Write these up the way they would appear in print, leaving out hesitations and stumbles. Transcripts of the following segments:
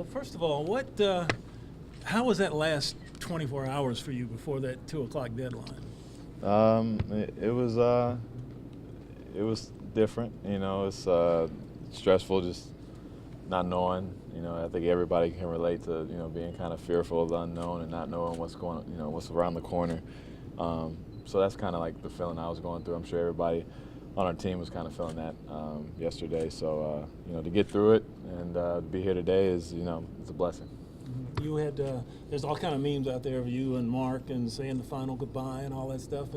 First of all, how was that last 24 hours for you before that 2 o'clock deadline? It was different. It's stressful just not knowing. I think everybody can relate to being kind of fearful of the unknown and not knowing what's what's around the corner. So that's kind of like the feeling I was going through. I'm sure everybody on our team was kind of feeling that yesterday. So to get through it and to be here today is it's a blessing. You had there's all kind of memes out there of you and Marc and saying the final goodbye and all that stuff.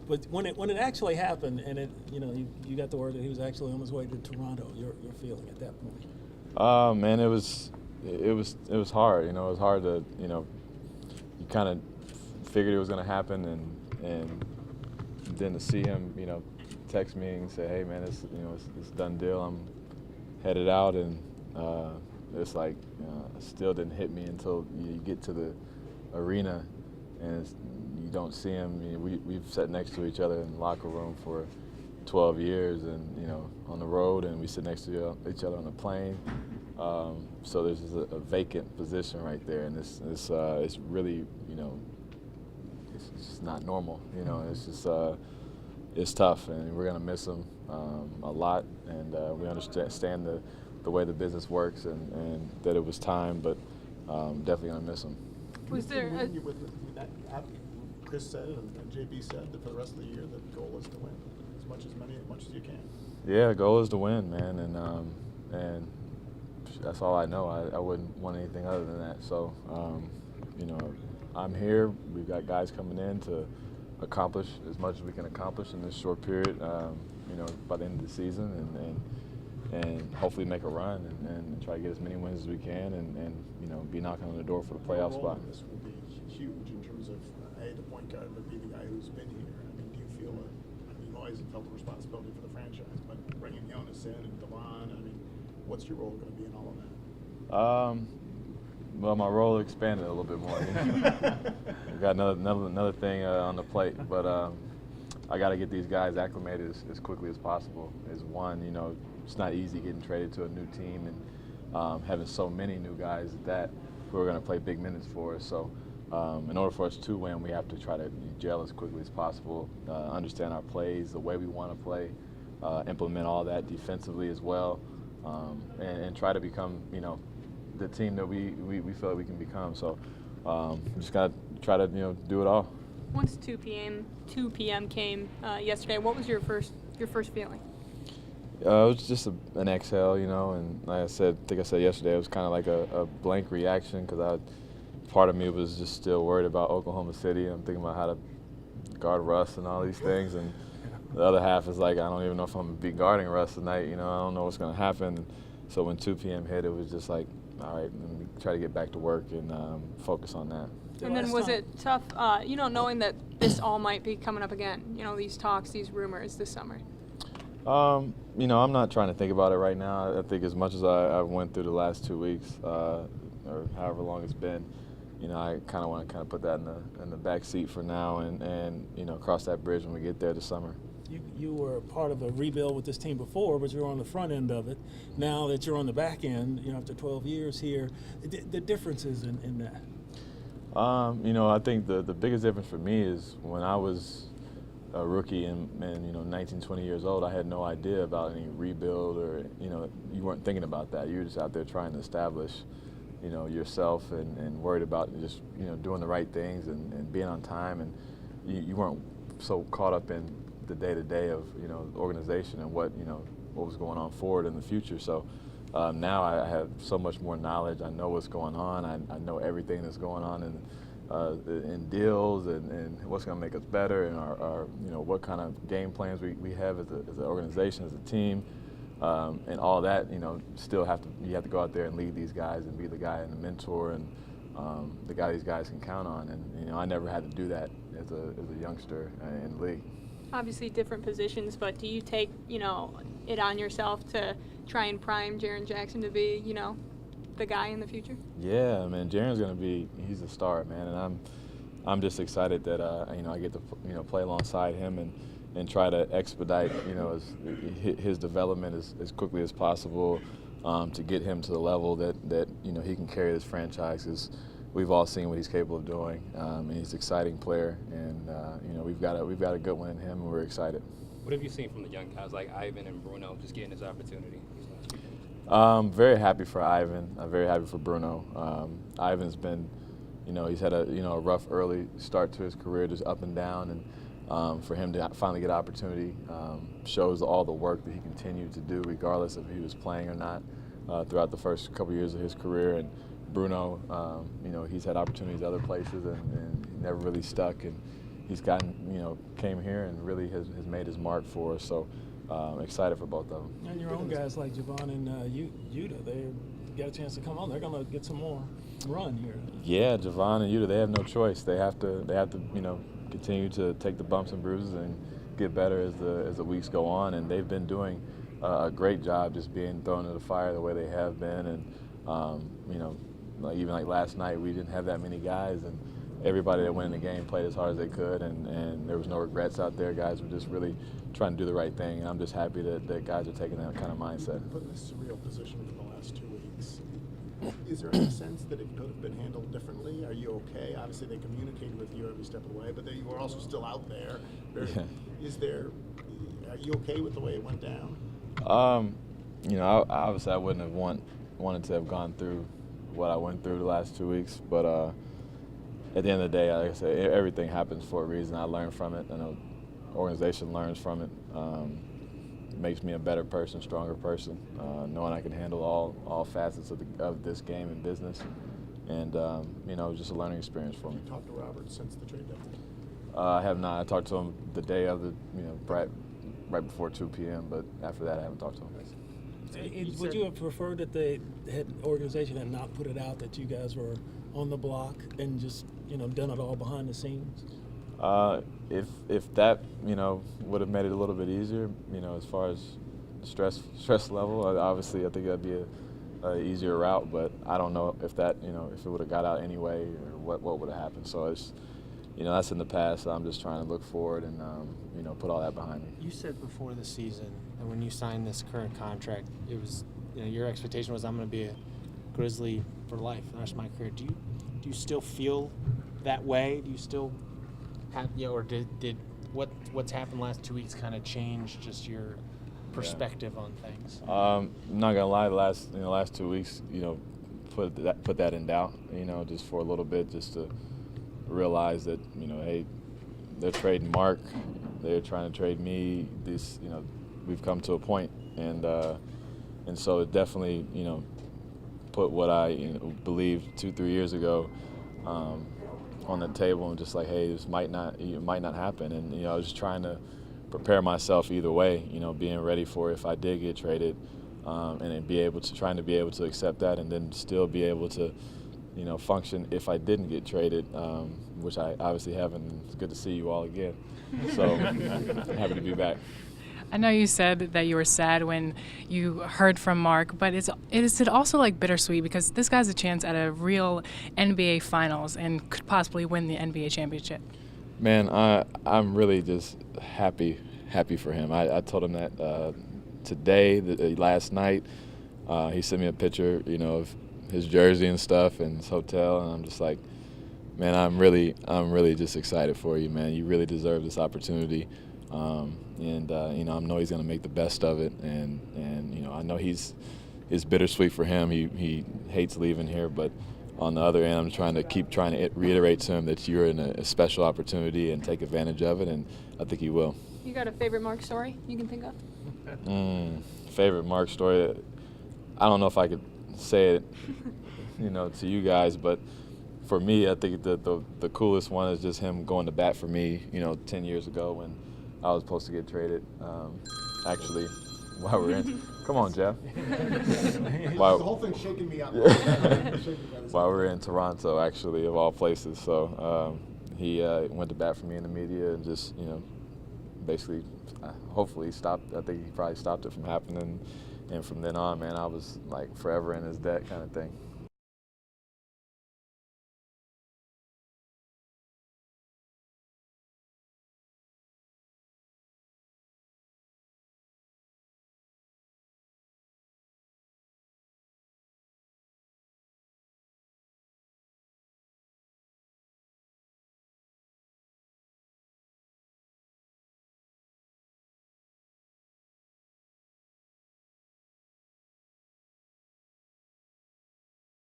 But when it actually happened and you got the word that he was actually on his way to Toronto, your feeling at that point? Man, it was hard. It was hard to you kind of figured it was going to happen and then to see him text me and say, hey man, it's a done deal. I'm headed out and. It's like it still didn't hit me until you get to the arena and you don't see him. We've sat next to each other in the locker room for 12 years and on the road, and we sit next to each other on the plane. So there's just a vacant position right there, and it's really it's just not normal. It's just it's tough, and we're gonna miss him a lot, and we understand the way the business works and that it was time, but definitely gonna miss him. Was there Chris said and JB said that for the rest of the year the goal is to win as much as you can. Yeah, the goal is to win, man, and that's all I know. I wouldn't want anything other than that. So I'm here. We've got guys coming in to accomplish as much as we can accomplish in this short period. By the end of the season and hopefully make a run and try to get as many wins as we can and be knocking on the door for the playoff spot. This will be huge in terms of the point guard would be the guy who's been here. I mean, do you feel you always have felt the responsibility for the franchise, but bringing Jonas in and Devon, what's your role going to be in all of that? Well, my role expanded a little bit more. We've got another thing on the plate, but I got to get these guys acclimated as quickly as possible. It's not easy getting traded to a new team and having so many new guys who are going to play big minutes for us. So in order for us to win, we have to try to gel as quickly as possible, understand our plays, the way we want to play, implement all that defensively as well, and try to become, the team that we feel like we can become. So we just got to try to, do it all. Once 2 p.m. came yesterday, what was your first feeling? It was just an exhale, and like I think I said yesterday, it was kind of like a blank reaction because part of me was just still worried about Oklahoma City. I'm thinking about how to guard Russ and all these things, and the other half is like, I don't even know if I'm going to be guarding Russ tonight. I don't know what's going to happen. So when 2 p.m. hit, it was just like, all right, let me try to get back to work and focus on that. And then was it tough, knowing that this all might be coming up again, these talks, these rumors this summer? I'm not trying to think about it right now. I think as much as I went through the last 2 weeks, or however long it's been, I kind of want to put that in the back seat for now and cross that bridge when we get there this summer. You were part of a rebuild with this team before, but you're on the front end of it. Now that you're on the back end, after 12 years here, the differences in that. I think the biggest difference for me is when I was a rookie and 19, 20 years old, I had no idea about any rebuild or, you weren't thinking about that. You were just out there trying to establish, yourself and worried about just, doing the right things and being on time. And you weren't so caught up in the day-to-day of, the organization and what was going on forward in the future. So now I have so much more knowledge. I know what's going on. I know everything that's going on in deals and what's going to make us better and our what kind of game plans we have as an organization, as a team, and all that. You have to go out there and lead these guys and be the guy and the mentor and the guy these guys can count on. And I never had to do that as a youngster in the league. Obviously different positions, but do you take it on yourself to try and prime Jaren Jackson to be the guy in the future? Yeah, man, Jaren's he's a star, man, and I'm just excited that I get to play alongside him and try to expedite his development as quickly as possible. to get him to the level that you know he can carry this franchise. 'Cause we've all seen what he's capable of doing, and he's an exciting player, and you know we've got a good one in him, and we're excited. What have you seen from the young guys like Ivan and Bruno just getting this opportunity these last few games? Very happy for Ivan. I'm very happy for Bruno. Ivan's been, you know, he's had a rough early start to his career, just up and down, and for him to finally get opportunity shows all the work that he continued to do, regardless of if he was playing or not, throughout the first couple years of his career. And Bruno, you know, he's had opportunities other places and he never really stuck. And he's gotten, you know, came here and really has made his mark for us. So excited for both of them. And your own guys like Javon and Yuta, they got a chance to come on. They're going to get some more run here. Yeah, Javon and Yuta, they have no choice. They have to, you know, continue to take the bumps and bruises and get better as the weeks go on. And they've been doing a great job just being thrown into the fire the way they have been. And you know, even like last night, we didn't have that many guys, and everybody that went in the game played as hard as they could, and there was no regrets out there. Guys were just really trying to do the right thing, and I'm just happy that guys are taking that kind of mindset. Put in this surreal position for the last 2 weeks. Is there any sense that it could have been handled differently? Are you okay? Obviously, they communicated with you every step of the way, but you were also still out there. Are you okay with the way it went down? You know, obviously, I wouldn't have wanted to have gone through what I went through the last 2 weeks, but at the end of the day, like I said, everything happens for a reason. I learned from it. I know the organization learns from it. It makes me a better person, stronger person, knowing I can handle all facets of this game and business. And, you know, it was just a learning experience for me. Have you talked to Robert since the trade deadline? I have not. I talked to him the day of the, you know, right before 2 p.m., but after that, I haven't talked to him. Would you have preferred that the organization had not put it out, that you guys were on the block and just, you know, done it all behind the scenes? If that, you know, would have made it a little bit easier, you know, as far as stress level, obviously I think that'd be a easier route. But I don't know if that, you know, if it would have got out anyway, or what would have happened. So it's, you know, that's in the past. I'm just trying to look forward and you know, put all that behind me. You said before the season, and when you signed this current contract, it was, you know, your expectation was, I'm going to be a Grizzly for life, the rest of my career. Do you still feel that way? Do you still have, you know, or did what's happened the last 2 weeks kind of change just your perspective on things? I'm not gonna lie, the last 2 weeks, you know, put that in doubt, you know, just for a little bit, just to realize that, you know, hey, they're trading Marc, they're trying to trade me. This, you know, we've come to a point, and so it definitely, you know, put what I, you know, believed 2-3 years ago on the table, and just like, hey, this might not happen. And, you know, I was just trying to prepare myself either way, you know, being ready for if I did get traded, and then trying to be able to accept that, and then still be able to, you know, function if I didn't get traded, which I obviously haven't. It's good to see you all again. So happy to be back. I know you said that you were sad when you heard from Marc, but is it also like bittersweet, because this guy's a chance at a real NBA Finals and could possibly win the NBA championship? Man, I'm really just happy for him. I told him that today, last night. He sent me a picture, you know, of his jersey and stuff and his hotel, and I'm just like, man, I'm really just excited for you, man. You really deserve this opportunity. And you know, I know he's going to make the best of it, and you know, I know it's bittersweet for him. He hates leaving here, but on the other end, I'm trying to reiterate to him that you're in a special opportunity and take advantage of it, and I think he will. You got a favorite Marc story you can think of? Favorite Marc story? I don't know if I could say it, you know, to you guys, but for me, I think the coolest one is just him going to bat for me, you know, 10 years ago when I was supposed to get traded. Actually, while we're in, come on, Jeff. The whole thing's shaking me up. While we're in Toronto, actually, of all places. So he went to bat for me in the media and just, you know, basically, hopefully stopped. I think he probably stopped it from happening. And from then on, man, I was like forever in his debt kind of thing.